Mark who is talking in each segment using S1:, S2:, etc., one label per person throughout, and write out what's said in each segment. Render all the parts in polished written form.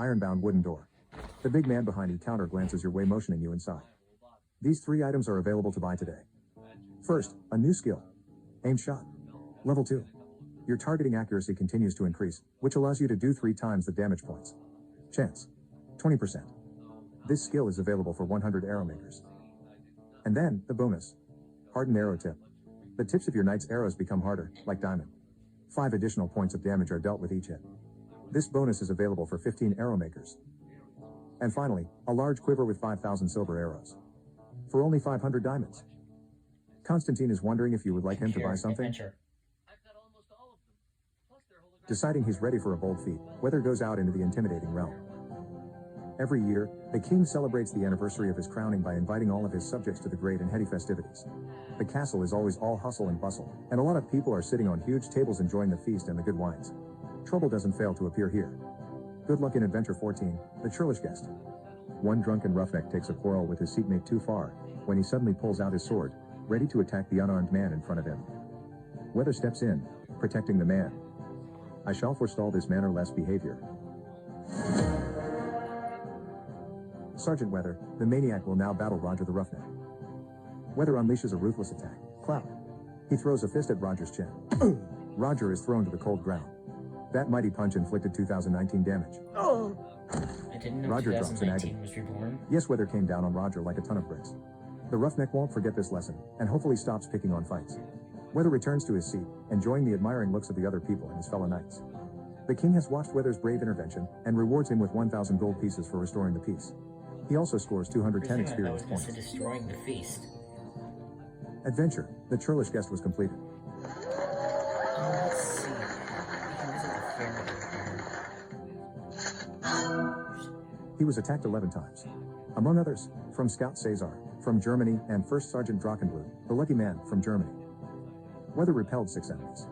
S1: iron-bound wooden door. The big man behind the counter glances your way, motioning you inside. These 3 items are available to buy today. First, a new skill. Aim shot. Level 2. Your targeting accuracy continues to increase, which allows you to do 3 times the damage points. Chance. 20%. This skill is available for 100 arrow makers. And then, the bonus. Hardened arrow tip. The tips of your knight's arrows become harder, like diamond. 5 additional points of damage are dealt with each hit. This bonus is available for 15 arrow makers. And finally, a large quiver with 5,000 silver arrows. For only 500 diamonds. Constantine is wondering if you would like him to buy something.
S2: Adventure.
S1: Deciding he's ready for a bold feat, Weather goes out into the intimidating realm. Every year, the king celebrates the anniversary of his crowning by inviting all of his subjects to the great and heady festivities. The castle is always all hustle and bustle, and a lot of people are sitting on huge tables enjoying the feast and the good wines. Trouble doesn't fail to appear here. Good luck in Adventure 14, the churlish guest. One drunken roughneck takes a quarrel with his seatmate too far, when he suddenly pulls out his sword, ready to attack the unarmed man in front of him. Weather steps in, protecting the man. I shall forestall this mannerless behavior. Sergeant Weather, the maniac, will now battle Roger the roughneck. Weather unleashes a ruthless attack. Clout. He throws a fist at Roger's chin. Roger is thrown to the cold ground. That mighty punch inflicted 2019 damage.
S2: I didn't know
S1: Roger drops in
S2: 2019
S1: agony.
S2: was reborn.
S1: Yes, Weather came down on Roger like a ton of bricks. The roughneck won't forget this lesson, and hopefully stops picking on fights. Weather returns to his seat, enjoying the admiring looks of the other people and his fellow knights. The king has watched Weather's brave intervention, and rewards him with 1,000 gold pieces for restoring the peace. He also scores 210 experience points.
S2: Destroying the feast.
S1: Adventure, the churlish guest, was completed.
S2: Let's see. We can visit the fair.
S1: He was attacked 11 times. Among others, from Scout Cesar, from Germany, and First Sergeant Drachenblut, the lucky man, from Germany. Weather repelled 6 enemies.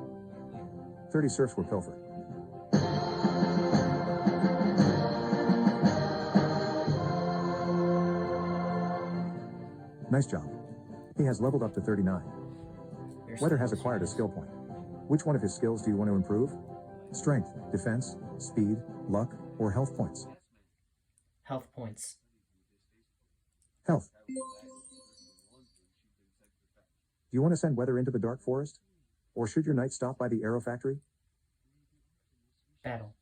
S1: 30 serfs were pilfered. Nice job. He has leveled up to 39. Weather has acquired a skill point. Which one of his skills do you want to improve? Strength, defense, speed, luck, or health points?
S2: Health points.
S1: Health. Do you want to send Weather into the dark forest? Or should your knight stop by the arrow factory?
S2: Battle.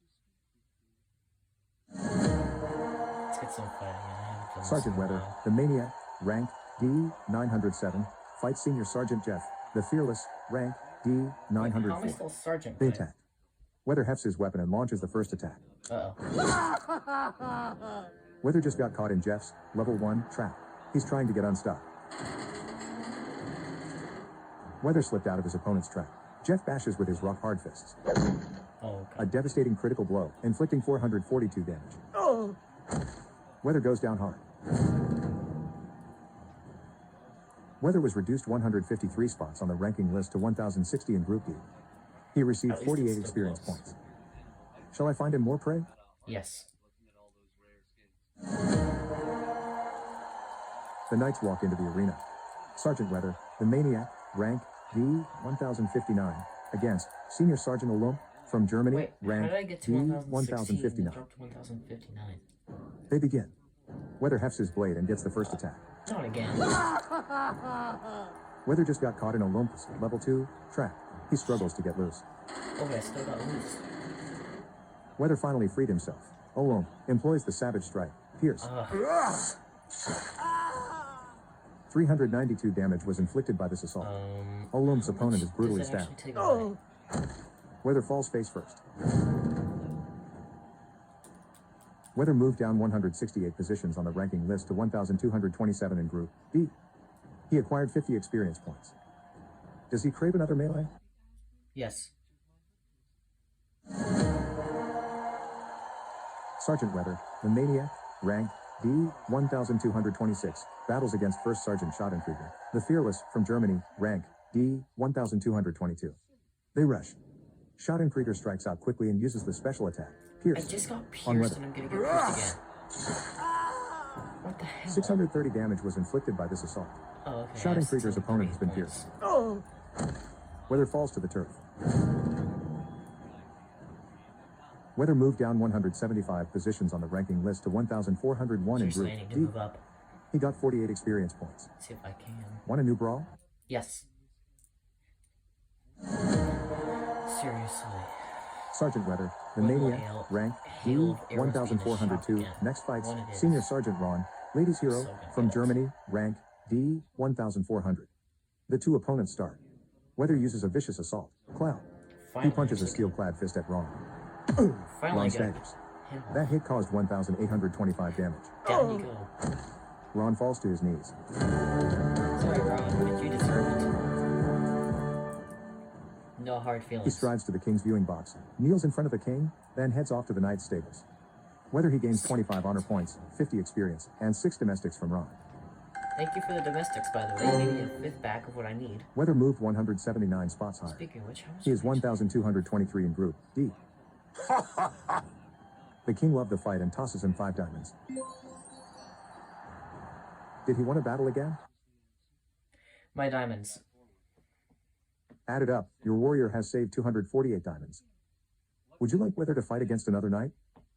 S2: Let's get some fighting.
S1: Sergeant Weather, the maniac, rank D907, fights Senior Sergeant Jeff, the fearless, rank D904. They attack. Weather hefts his weapon and launches the first attack. Weather just got caught in Jeff's level 1 trap. He's trying to get unstuck. Weather slipped out of his opponent's trap. Jeff bashes with his rock-hard fists. A devastating critical blow, inflicting 442 damage. Weather goes down hard. Weather was reduced 153 spots on the ranking list to 1,060 in Group D. He received 48 experience points. Shall I find him more prey?
S2: Yes.
S1: The knights walk into the arena. Sergeant Weather, the maniac, rank D1059, against Senior Sergeant Olum from Germany,
S2: Wait,
S1: rank
S2: how did I get to
S1: D1059.
S2: Drop to 1059.
S1: They begin. Weather hefts his blade and gets the first attack.
S2: Not again.
S1: Weather just got caught in Olympus level 2 trap. He struggles to get loose.
S2: Oh, I still got loose.
S1: Weather finally freed himself. Olum employs the savage strike. Pierce. 392 damage was inflicted by this assault. Olum's opponent is brutally stabbed. Weather falls face first. Weather moved down 168 positions on the ranking list to 1,227 in Group D. He acquired 50 experience points. Does he crave another melee?
S2: Yes.
S1: Sergeant Weather, the maniac, rank D1226, battles against First Sergeant Schadenkrieger, the fearless, from Germany, rank D1222. They rush. Schadenkrieger strikes out quickly and uses the special attack, Pierce.
S2: I just got pierced and I'm gonna get pierced again. What the hell?
S1: 630 damage was inflicted by this assault.
S2: Oh, okay.
S1: Schadenkrieger's opponent has been pierced. Weather falls to the turf. Weather moved down 175 positions on the ranking list to 1,401 in
S2: Seriously,
S1: Group
S2: I need to
S1: D.
S2: move up.
S1: He got 48 experience points.
S2: See if I can.
S1: Want a new brawl?
S2: Yes. Seriously.
S1: Sergeant Weather, the
S2: What will
S1: Maniac,
S2: hail-
S1: rank D,
S2: hail of arrows be in the shop
S1: 1,402.
S2: again?
S1: Next fights,
S2: One it is.
S1: Senior Sergeant Ron, Ladies Hero,
S2: So gonna
S1: from
S2: get it.
S1: Germany, rank D, 1,400. The two opponents start. Weather uses a vicious assault. Cloud.
S2: Finally,
S1: He punches a
S2: I took
S1: steel-clad fist at Ron.
S2: it. Finally,
S1: Ron
S2: I got
S1: staggers.
S2: him.
S1: That hit caused 1,825 damage.
S2: Down you go.
S1: Ron falls to his knees.
S2: Sorry, Ron, but you deserve it. No hard
S1: He
S2: feelings.
S1: strides to the king's viewing box, kneels in front of the king, then heads off to the knight's stables. Whether he gains 25 honor points, 50 experience, and 6 domestics from Ron.
S2: Thank you for the domestics, by the way. Maybe a fifth back of what I need.
S1: Weather moved 179 spots higher.
S2: Speaking of which, how much
S1: He is 1,223 in Group D. The king loved the fight and tosses him 5 diamonds. Did he want to battle again?
S2: My diamonds.
S1: Added up, your warrior has saved 248 diamonds. Would you like Weather to fight against another knight?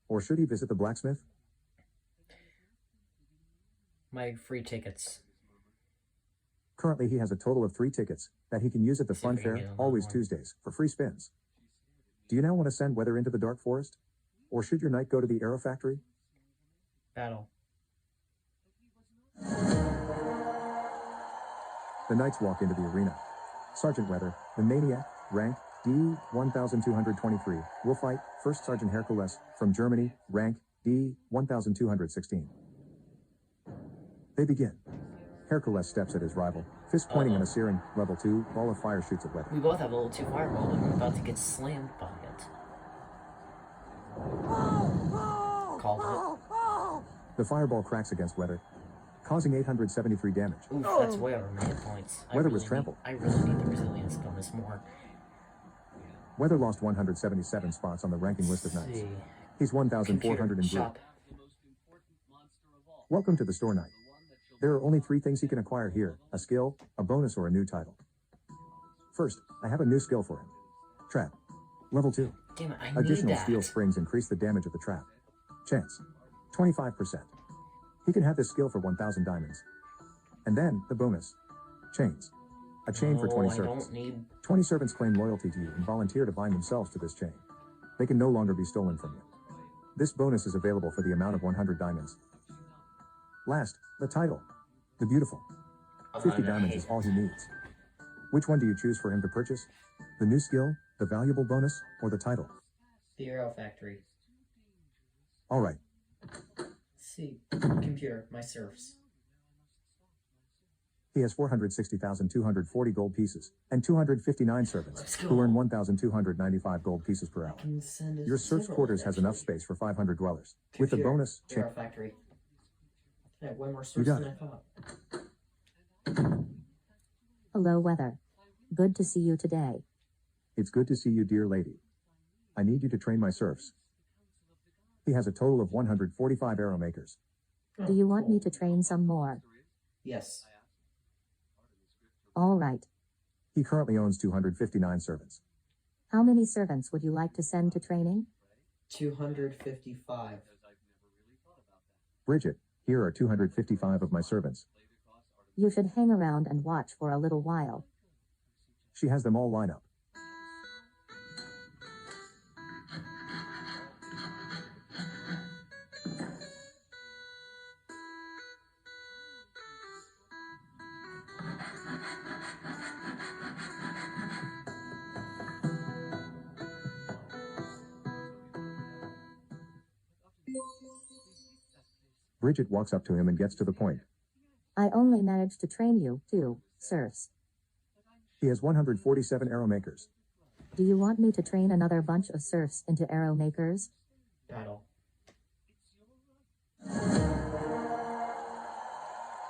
S1: Or should he visit the blacksmith?
S2: My free tickets.
S1: Currently he has a total of 3 tickets that he can use at the
S2: See if
S1: fun
S2: we can
S1: fair,
S2: get a little
S1: always
S2: more.
S1: Tuesdays, for free spins. Do you now want to send Weather into the dark forest? Or should your knight go to the arrow factory?
S2: Battle.
S1: The knights walk into the arena. Sergeant Weather, the Maniac, rank D, 1,223, will fight First Sergeant Hercules, from Germany, rank D, 1,216. They begin. Hercules steps at his rival, fist pointing and a searing, level 2, ball of fire shoots at Weather.
S2: We both have a little 2 fireball, and we're about to get slammed by it. Called it.
S1: The fireball cracks against Weather, causing 873 damage.
S2: Oof, that's way over my hit points.
S1: Weather was trampled.
S2: I really need the resilience bonus more.
S1: Weather lost 177 spots on the ranking list of knights.
S2: See.
S1: He's 1,400 in
S2: Computer,
S1: group.
S2: shop.
S1: Welcome to the store knight. There are only 3 things he can acquire here: a skill, a bonus, or a new title. First, I have a new skill for him. Trap. Level 2.
S2: Damn it, I need
S1: Additional
S2: that.
S1: steel springs increase the damage of the trap. Chance. 25%. He can have this skill for 1,000 diamonds. And then, the bonus. Chains. A chain for 20
S2: I
S1: servants.
S2: don't need...
S1: 20 servants claim loyalty to you and volunteer to bind themselves to this chain. They can no longer be stolen from you. This bonus is available for the amount of 100 diamonds. Last, the title. The Beautiful. 50 diamonds is all he needs. Which one do you choose for him to purchase? The new skill, the valuable bonus, or the title?
S2: The Arrow Factory.
S1: All right.
S2: See. Computer, my serfs.
S1: He has 460,240 gold pieces and 259 servants
S2: Let's go.
S1: who earn 1,295 gold pieces per hour.
S2: Can send us
S1: Your serf's
S2: several,
S1: quarters has enough
S2: actually.
S1: space for 500 dwellers. With the
S2: Computer,
S1: bonus,
S2: Arrow Factory. I have way more serfs
S1: got
S2: than
S1: it.
S2: I thought.
S3: Hello, Weather. Good to see you today.
S1: It's good to see you, dear lady. I need you to train my serfs. He has a total of 145 arrow makers.
S3: Do you want me to train some more?
S2: Yes.
S3: All right.
S1: He currently owns 259 servants.
S3: How many servants would you like to send to training?
S2: 255.
S1: Bridget, here are 255 of my servants.
S3: You should hang around and watch for a little while.
S1: She has them all line up. Bridget walks up to him and gets to the point.
S3: I only managed to train you, 2 serfs.
S1: He has 147 arrow makers.
S3: Do you want me to train another bunch of serfs into arrow makers?
S2: Battle.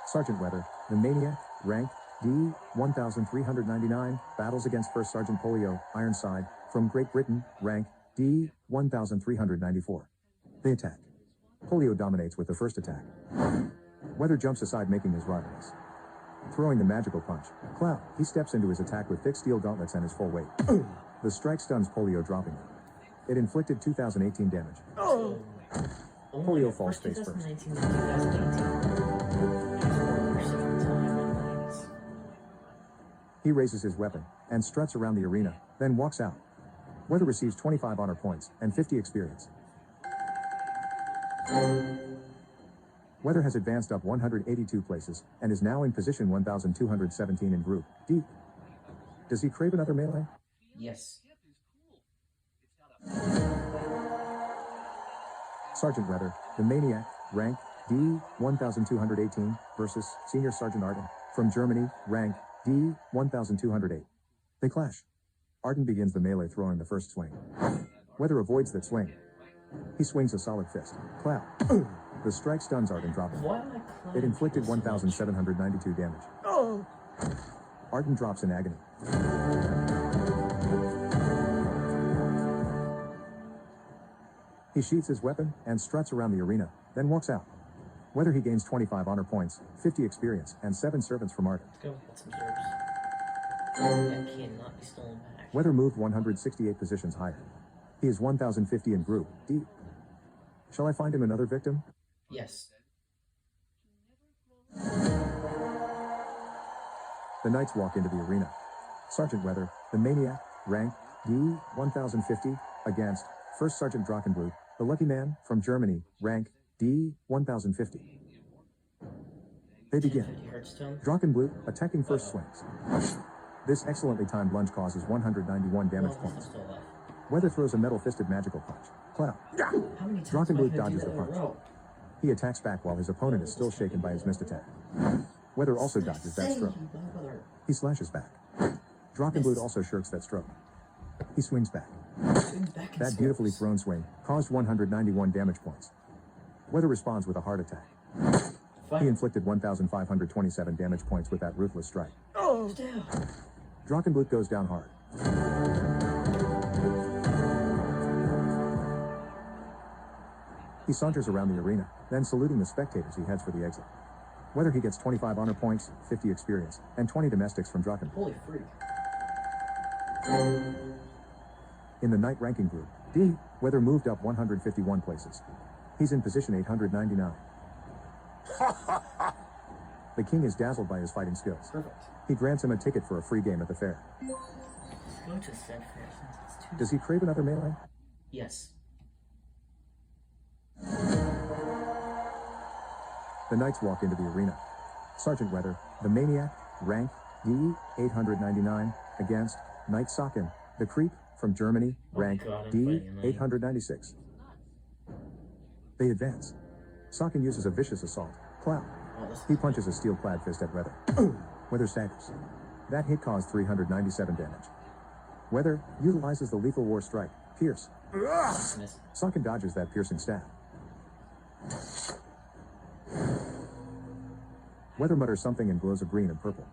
S1: Sergeant Weather, the Maniac, rank D, 1,399, battles against First Sergeant Polio, Ironside, from Great Britain, rank D, 1,394. They attack. Polio dominates with the first attack. Weather jumps aside, making his rival miss. Throwing the magical punch, he steps into his attack with thick steel gauntlets and his full weight. The strike stuns Polio, dropping him. It inflicted 2018 damage.
S2: Oh
S1: Polio
S2: my
S1: falls
S2: God,
S1: face first.
S2: 2019 to 2018. That's 4% of the time that wins.
S1: He raises his weapon and struts around the arena, then walks out. Weather receives 25 honor points and 50 experience. Weather has advanced up 182 places and is now in position 1217 in Group D. Does he crave another melee?
S2: Yes.
S1: Sergeant Weather, the Maniac, rank D 1218 versus Senior Sergeant Arden from Germany, rank D 1208. They clash. Arden begins the melee throwing the first swing. Weather avoids that swing. He swings a solid fist. Clap. The strike stuns Arden, dropping.
S2: Why am I clapping
S1: It inflicted
S2: people so much?
S1: 1,792 damage. Arden drops in agony. He sheaths his weapon and struts around the arena, then walks out. Whether he gains 25 honor points, 50 experience, and 7 servants from Arden.
S2: Let's go get some herbs. That cannot be stolen back.
S1: Weather moved 168 positions higher. He is 1,050 in Group D. Shall I find him another victim?
S2: Yes.
S1: The knights walk into the arena. Sergeant Weather, the Maniac, rank D 1050, against First Sergeant Drachenblut, the Lucky Man from Germany, rank D 1050. They begin.
S2: 1050 hertz tone.
S1: Drachenblut attacking first swings. This excellently timed lunge causes 191 damage
S2: Oh,
S1: points.
S2: I'm still alive.
S1: Weather throws a metal-fisted magical punch. Clap.
S2: How many times
S1: Drachenblut
S2: am I gonna
S1: dodges
S2: do
S1: the
S2: that in a
S1: punch.
S2: row?
S1: He attacks back while his opponent is still shaken by his missed attack. Weather also dodges that
S2: Thank
S1: stroke.
S2: you, my brother.
S1: He slashes back. Drachenblut also shirks that stroke. He swings back.
S2: Swings back and
S1: That beautifully
S2: swings.
S1: thrown swing caused 191 damage points. Weather responds with a heart attack.
S2: Fine.
S1: He inflicted 1,527 damage points with that ruthless strike.
S2: Oh, down.
S1: Drachenblut goes down hard. He saunters around the arena, then saluting the spectators, he heads for the exit. Whether he gets 25 honor points, 50 experience, and 20 domestics from Drachenblut.
S2: Holy freak.
S1: In the Knight ranking group, D, Weather moved up 151 places. He's in position 899. The king is dazzled by his fighting skills.
S2: Perfect.
S1: He grants him a ticket for a free game at the fair.
S2: Let's go to said fair since it's too.
S1: Does he crave another melee?
S2: Yes.
S1: The knights walk into the arena. Sergeant Weather, the Maniac, rank D 899, against Knight Socken, the Creep from Germany, rank
S2: God, I'm
S1: D
S2: fighting a knight.
S1: 896. They advance. Socken uses a vicious assault. Clap.
S2: Oh, this
S1: He punches a steel-clad fist at Weather. Weather staggers. That hit caused 397 damage. Weather utilizes the lethal war strike. Pierce.
S2: miss.
S1: Socken dodges that piercing stab. Weather mutters something and glows of green and purple.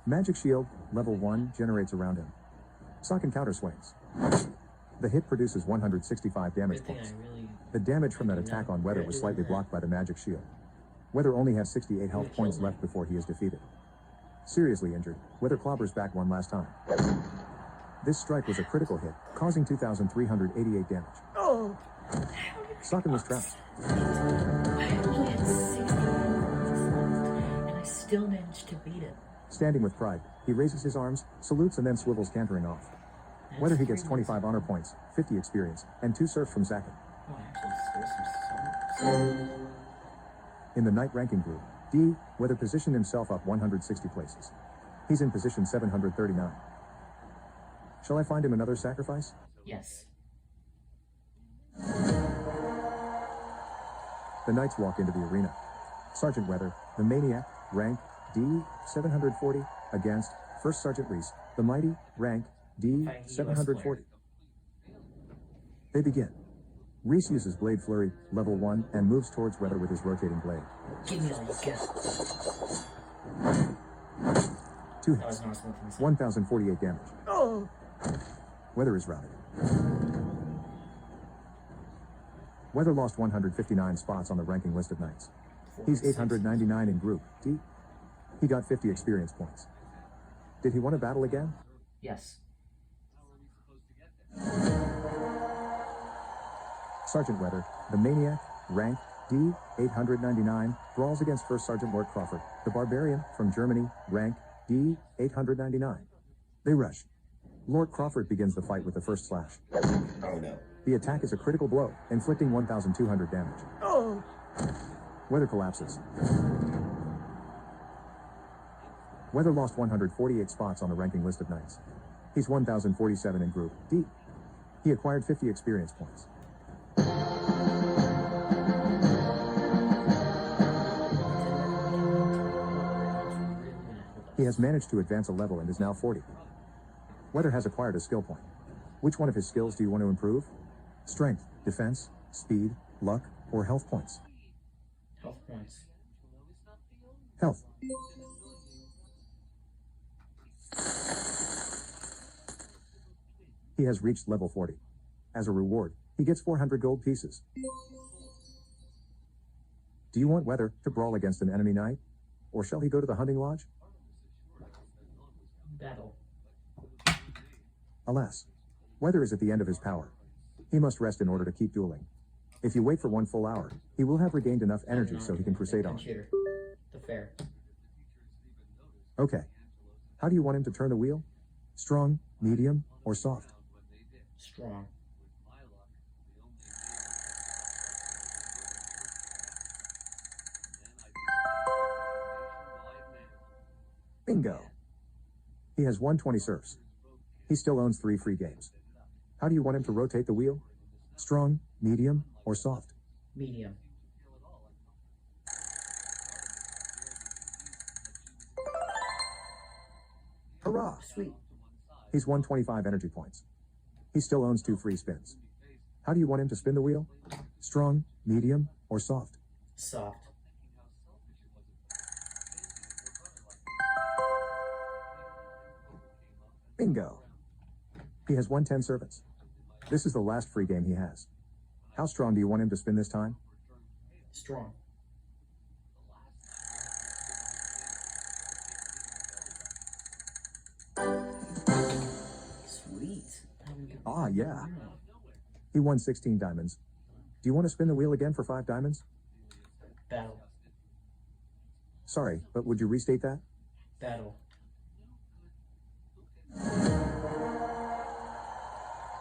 S1: Magic shield, level 1, generates around him. Socken counter swings. The hit produces 165 damage
S2: Good thing
S1: points.
S2: I really.
S1: The damage from that attack on Weather was slightly blocked by the magic shield. Weather only has 68 health points left before he is defeated. Seriously injured, Weather clobbers back one last time. This strike was a critical hit, causing 2,388 damage.
S2: Oh!
S1: Socken was trapped.
S2: I only had 60 points left, and I still managed to beat it.
S1: Standing with pride, he raises his arms, salutes, and then swivels, cantering off. Whether he gets 25 honor points, 50 experience, and 2 serfs from Zakin.
S2: Oh, I actually stole some songs.
S1: In the Knight ranking group, D, Weather positioned himself up 160 places. He's in position 739. Shall I find him another sacrifice?
S2: Yes.
S1: The Knights walk into the arena. Sergeant Weather, the Maniac, rank D 740, against First Sergeant Reese, the Mighty, rank D 740. They begin. Reese uses Blade Flurry, level 1, and moves towards Weather with his rotating blade.
S2: Give me all you get.
S1: 2
S2: That was
S1: hits,
S2: not something to
S1: 1,048 damage.
S2: Oh!
S1: Weather is routed. Weather lost 159 spots on the ranking list of knights. He's 899 in group D. He got 50 experience points. Did he want to battle again?
S2: Yes.
S1: Sergeant Weather, the Maniac, rank D, 899, brawls against First Sergeant Lord Crawford, the Barbarian, from Germany, rank D, 899. They rush. Lord Crawford begins the fight with the first slash.
S4: Oh no.
S1: The attack is a critical blow, inflicting 1,200 damage.
S4: Oh!
S1: Weather collapses. Weather lost 148 spots on the ranking list of knights. He's 1,047 in Group D. He acquired 50 experience points. He has managed to advance a level and is now 40. Weather has acquired a skill point. Which one of his skills do you want to improve? Strength, defense, speed, luck, or health points?
S4: Health points.
S1: Health. He has reached level 40. As a reward, he gets 400 gold pieces. Do you want Weather to brawl against an enemy knight? Or shall he go to the hunting lodge?
S4: Battle.
S1: Alas, Weather is at the end of his power. He must rest in order to keep dueling. If you wait for 1 full hour, he will have regained enough energy so he can crusade on.
S4: The fair.
S1: Okay. How do you want him to turn the wheel? Strong, medium, or soft?
S4: Strong.
S1: Bingo. He has 120 serfs. He still owns 3 free games. How do you want him to rotate the wheel? Strong, medium, or soft?
S4: Medium.
S1: Hurrah!
S4: Sweet.
S1: He's 125 energy points. He still owns 2 free spins. How do you want him to spin the wheel? Strong, medium, or soft?
S4: Soft.
S1: Bingo. He has 110 servants. This is the last free game he has. How strong do you want him to spin this time?
S4: Strong. Sweet.
S1: Ah, yeah. He won 16 diamonds. Do you want to spin the wheel again for 5 diamonds?
S4: Battle.
S1: Sorry, but would you restate that?
S4: Battle.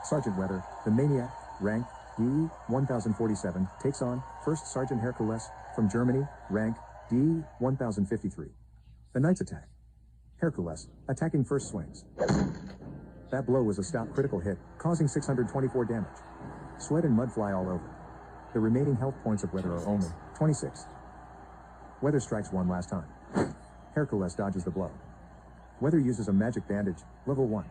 S1: Sergeant Weather, the Maniac, rank D, 1047, takes on First Sergeant Hercules, from Germany, rank D, 1053. The Knights attack. Hercules, attacking first swings. That blow was a stout critical hit, causing 624 damage. Sweat and mud fly all over. The remaining health points of Weather are only 26. Weather strikes one last time. Hercules dodges the blow. Weather uses a magic bandage, level 1.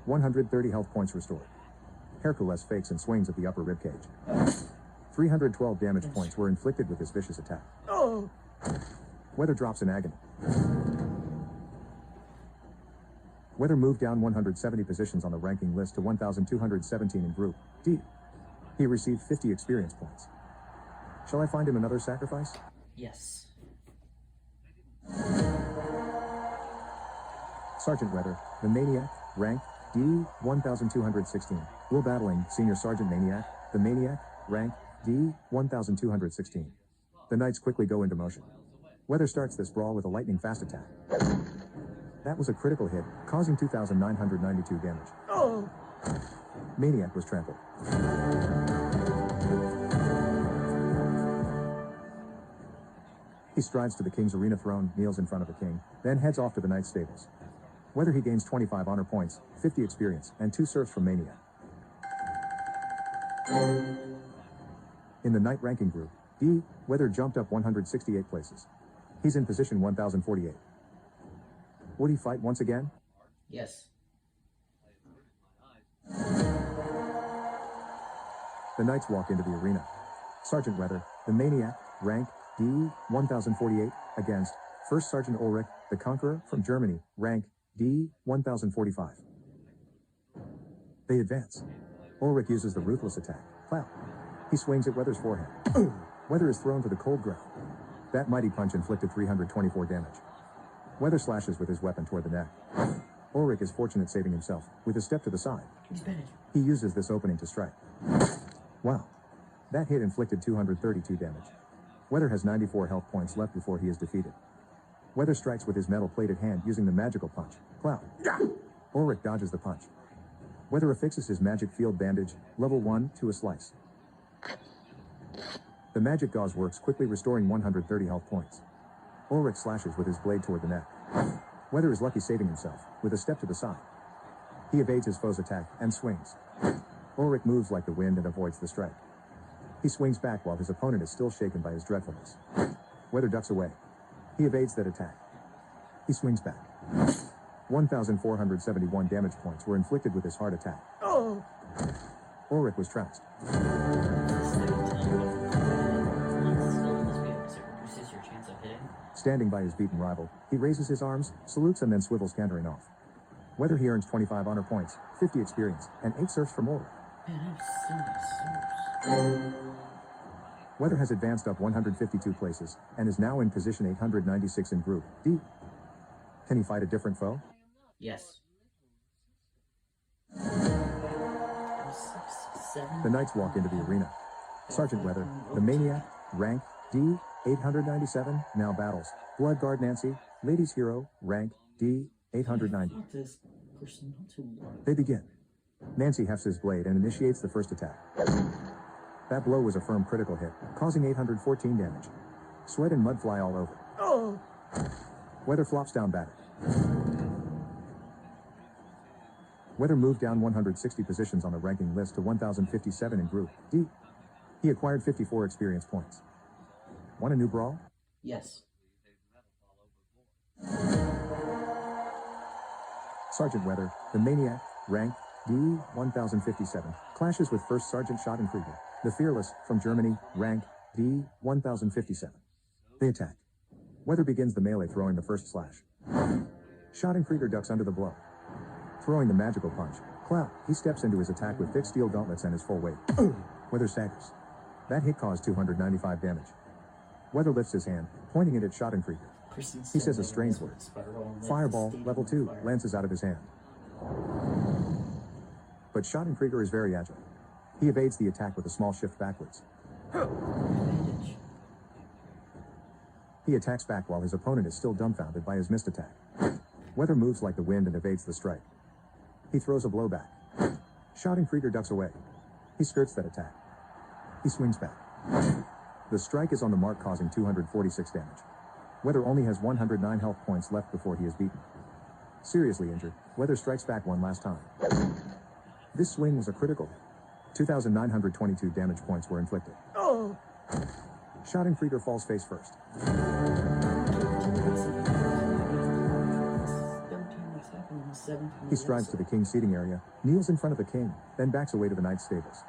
S1: 130 health points restored. Hercules fakes and swings at the upper ribcage. 312 damage points were inflicted with this vicious attack.
S4: Oh!
S1: Weather drops in agony. Weather moved down 170 positions on the ranking list to 1,217 in Group D. He received 50 experience points. Shall I find him another sacrifice?
S4: Yes.
S1: Sergeant Weather, the Maniac, rank D, 1216. Will battling Senior Sergeant Maniac, the Maniac, rank D, 1216. The Knights quickly go into motion. Weather starts this brawl with a lightning-fast attack. That was a critical hit, causing 2,992 damage.
S4: Oh!
S1: Maniac was trampled. He strides to the king's arena throne, kneels in front of the king, then heads off to the knight's stables. Whether he gains 25 honor points, 50 experience, and 2 serfs from Maniac. In the knight ranking group, D, Weather jumped up 168 places. He's in position 1048. Would he fight once again?
S4: Yes.
S1: The knights walk into the arena. Sergeant Weather, the Maniac, rank D, 1048, against First Sergeant Ulrich, the Conqueror, from Germany, rank D, 1045. They advance. Ulrich uses the ruthless attack, Plow. He swings at Weather's forehead. Weather is thrown to the cold ground. That mighty punch inflicted 324 damage. Weather slashes with his weapon toward the neck. Ulrich is fortunate saving himself, with a step to the side.
S4: He's bandaged.
S1: He uses this opening to strike. Wow. That hit inflicted 232 damage. Weather has 94 health points left before he is defeated. Weather strikes with his metal-plated hand using the magical punch. Cloud. Ulrich dodges the punch. Weather affixes his magic field bandage, level 1, to a slice. The magic gauze works, quickly restoring 130 health points. Ulrich slashes with his blade toward the neck. Weather is lucky, saving himself, with a step to the side. He evades his foe's attack and swings. Ulrich moves like the wind and avoids the strike. He swings back while his opponent is still shaken by his dreadfulness. Weather ducks away. He evades that attack. He swings back. 1,471 damage points were inflicted with his hard attack. Ulrich was trounced.
S4: Reduces your chance of hitting.
S1: Standing by his beaten rival, he raises his arms, salutes, and then swivels, cantering off. Weather he earns 25 honor points, 50 experience, and 8 serfs from Ulrich.
S4: Man, I have so many serfs.
S1: Weather has advanced up 152 places, and is now in position 896 in Group D. Can he fight a different foe?
S4: Yes.
S1: The knights walk into the arena. Sergeant Weather, the maniac, rank D, 897, now battles. Blood Guard Nancy, ladies hero, rank D, 890.
S4: This person not too long.
S1: They begin. Nancy hefts his blade and initiates the first attack. That blow was a firm critical hit, causing 814 damage. Sweat and mud fly all over. Weather flops down battered. Weather moved down 160 positions on the ranking list to 1,057 in Group D. He acquired 54 experience points. Want a new brawl?
S4: Yes.
S1: Sergeant Weather, the maniac, rank D, 1057, clashes with First Sergeant Schottenkrieger, the fearless, from Germany, rank D, 1057. They attack. Weather begins the melee, throwing the first slash. Schottenkrieger ducks under the blow. Throwing the magical punch, Cloud, he steps into his attack with thick steel gauntlets and his full weight. Weather staggers. That hit caused 295 damage. Weather lifts his hand, pointing it at Schottenkrieger. He says a strange word. Fireball, level 2, lances out of his hand. But Schottenkrieger is very agile. He evades the attack with a small shift backwards.
S4: Bandage.
S1: He attacks back while his opponent is still dumbfounded by his missed attack. Weather moves like the wind and evades the strike. He throws a blow back. Schottenkrieger ducks away. He skirts that attack. He swings back. The strike is on the mark, causing 246 damage. Weather only has 109 health points left before he is beaten. Seriously injured, Weather strikes back one last time. This swing was a critical hit. 2,922 damage points were inflicted. Schottenkrieger falls face first. He strides to the king's seating area, kneels in front of the king, then backs away to the knight's stables.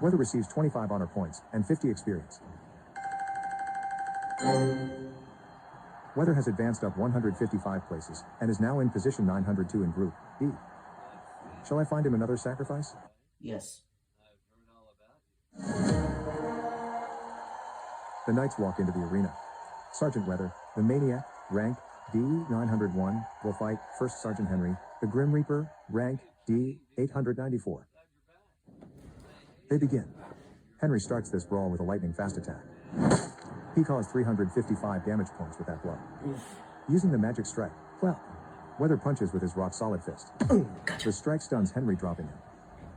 S1: Weather receives 25 honor points and 50 experience. Weather has advanced up 155 places and is now in position 902 in Group B. Shall I find him another sacrifice?
S4: Yes.
S1: The knights walk into the arena. Sergeant Weather, the maniac, rank D, 901, will fight First Sergeant Henry, the Grim Reaper, rank D, 894. They begin. Henry starts this brawl with a lightning-fast attack. He caused 355 damage points with that blow. Using the magic strike, well, Weather punches with his rock-solid fist. The strike stuns Henry, dropping him.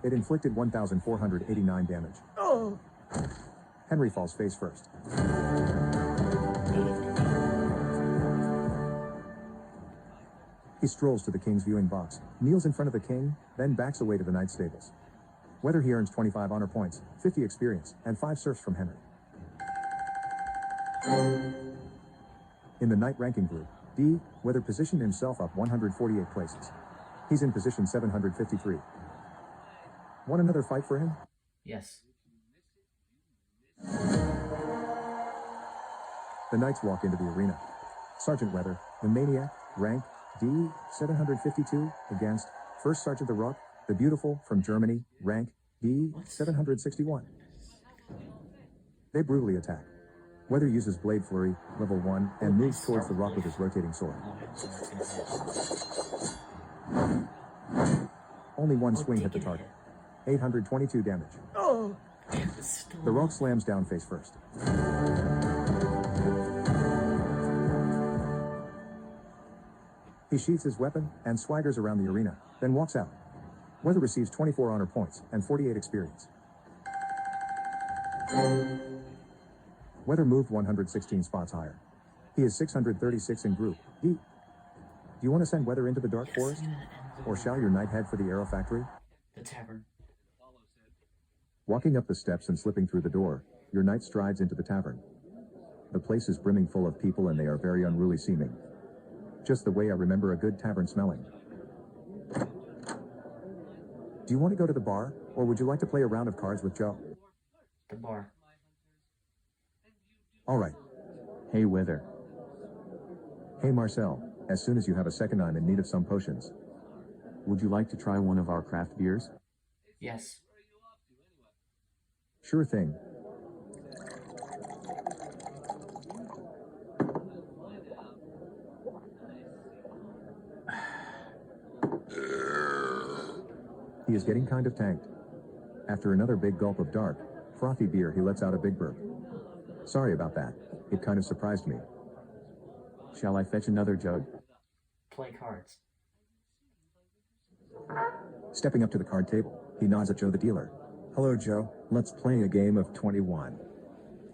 S1: It inflicted 1,489 damage. Henry falls face first. He strolls to the king's viewing box, kneels in front of the king, then backs away to the knight's stables. Weather he earns 25 honor points, 50 experience, and 5 serfs from Henry. In the knight ranking group, D, Weather positioned himself up 148 places. He's in position 753. Want another fight for him?
S4: Yes.
S1: The knights walk into the arena. Sergeant Weather, the maniac, rank D, 752, against First Sergeant the Rock, the Beautiful, from Germany, rank D, 761. They brutally attack. Weather uses Blade Flurry, level 1, and moves towards the rock with his rotating sword. Only one
S4: Oh,
S1: swing hit the
S4: taking a
S1: target. 822 damage.
S4: Oh! It's still
S1: The rogue slams down face first. He sheaths his weapon and swaggers around the arena, then walks out. Weather receives 24 honor points and 48 experience. Weather moved 116 spots higher. He is 636 in group D. Do you want to send Weather into the dark
S4: Yes,
S1: forest?
S4: I'm gonna end the
S1: Or shall your knight head for the arrow factory?
S4: the tavern.
S1: Walking up the steps and slipping through the door, your knight strides into the tavern. The place is brimming full of people and they are very unruly seeming. Just the way I remember a good tavern smelling. Do you want to go to the bar, or would you like to play a round of cards with Joe?
S4: The bar.
S1: All right.
S5: Hey, Weather.
S1: Hey Marcel, as soon as you have a second, I'm in need of some potions.
S5: Would you like to try one of our craft beers?
S4: Yes.
S1: Sure thing. He is getting kind of tanked. After another big gulp of dark, frothy beer, he lets out a big burp. Sorry about that. It kind of surprised me.
S5: Shall I fetch another jug?
S4: Play cards.
S1: Stepping up to the card table, he nods at Joe the dealer. Hello, Joe. Let's play a game of 21.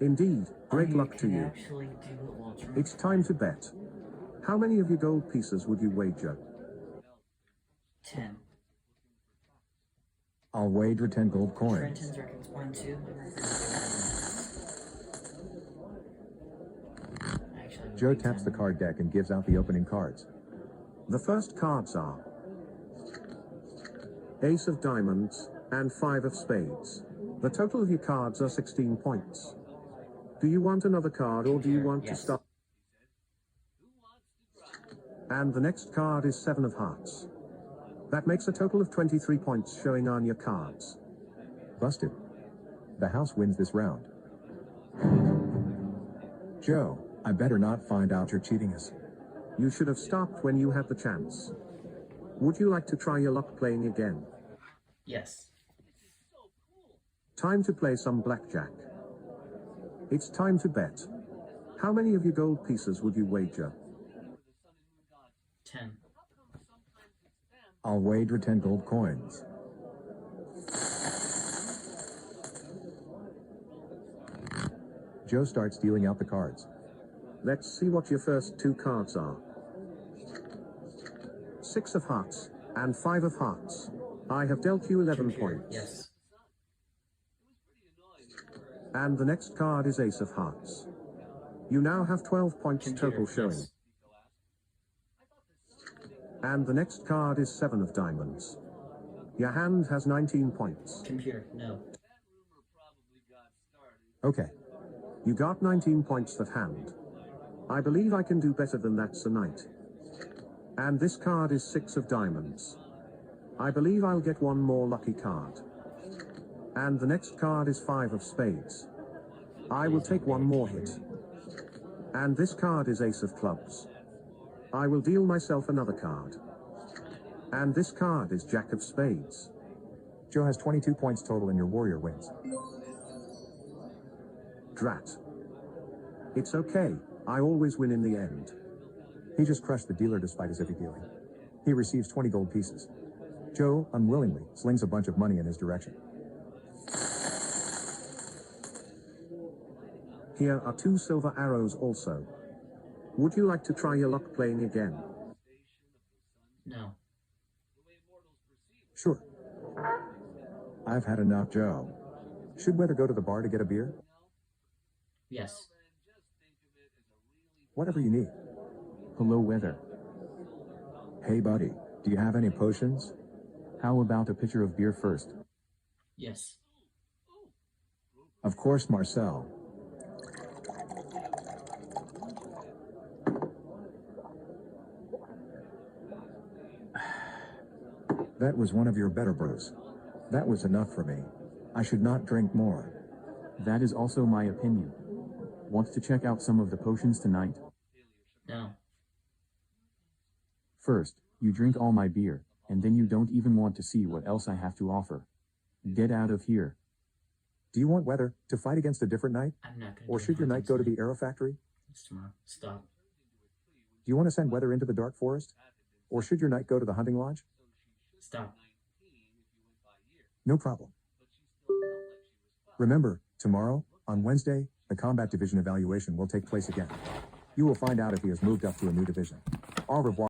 S6: Indeed, great luck to
S4: can
S6: you.
S4: Actually do it while drinking.
S6: It's time to bet. How many of your gold pieces would you wager?
S4: 10.
S1: I'll wager 10 gold coins.
S4: Trenton's records 1, 2. Actually,
S1: Joe taps the card deck and gives out the opening cards.
S6: The first cards are Ace of Diamonds and 5 of Spades. The total of your cards are 16 points. Do you want another card or do you want to
S4: Yes.
S6: start? And the next card is 7 of Hearts. That makes a total of 23 points showing on your cards.
S1: Busted. The house wins this round. Joe, I better not find out you're cheating us.
S6: You should have stopped when you had the chance. Would you like to try your luck playing again?
S4: Yes.
S6: Time to play some blackjack. It's time to bet. How many of your gold pieces would you wager?
S4: 10.
S1: I'll wager 10 gold coins. Joe starts dealing out the cards.
S6: Let's see what your first 2 cards are. 6 of Hearts and 5 of Hearts. I have dealt you 11
S4: Computer.
S6: points.
S4: Yes.
S6: And the next card is Ace of Hearts. You now have 12 points
S4: Computer.
S6: total showing.
S4: Yes.
S6: And the next card is 7 of Diamonds. Your hand has 19 points.
S4: Computer. No.
S1: Okay.
S6: You got 19 points that hand. I believe I can do better than that tonight. And this card is 6 of Diamonds. I believe I'll get one more lucky card. And the next card is 5 of Spades. I will take one more hit. And this card is Ace of Clubs. I will deal myself another card. And this card is Jack of Spades.
S1: Joe has 22 points total and your warrior wins.
S6: Drat. It's okay, I always win in the end.
S1: He just crushed the dealer despite his heavy dealing. He receives 20 gold pieces. Joe, unwillingly, slings a bunch of money in his direction.
S6: Here are 2 silver arrows also. Would you like to try your luck playing again?
S4: No.
S1: Sure. I've had enough, Joe. Should Weather go to the bar to get a beer?
S4: Yes.
S1: Whatever you need.
S5: Hello, Weather.
S1: Hey, buddy, do you have any potions?
S5: How about a pitcher of beer first?
S4: Yes.
S1: Of course, Marcel. That was one of your better brews. That was enough for me. I should not drink more.
S5: That is also my opinion. Want to check out some of the potions tonight?
S4: No.
S5: First, you drink all my beer, And then you don't even want to see what else I have to offer. Get out of here.
S1: Do you want weather to fight against a different knight?
S4: I'm not gonna.
S1: Or
S4: do
S1: should your
S4: hunting
S1: knight go to
S4: tonight.
S1: the arrow factory?
S4: It's tomorrow. Stop.
S1: Do you want to send weather into the dark forest? Or should your knight go to the hunting lodge?
S4: Stop.
S1: No problem. Remember, tomorrow, on Wednesday, the combat division evaluation will take place again. You will find out if he has moved up to a new division. Au revoir.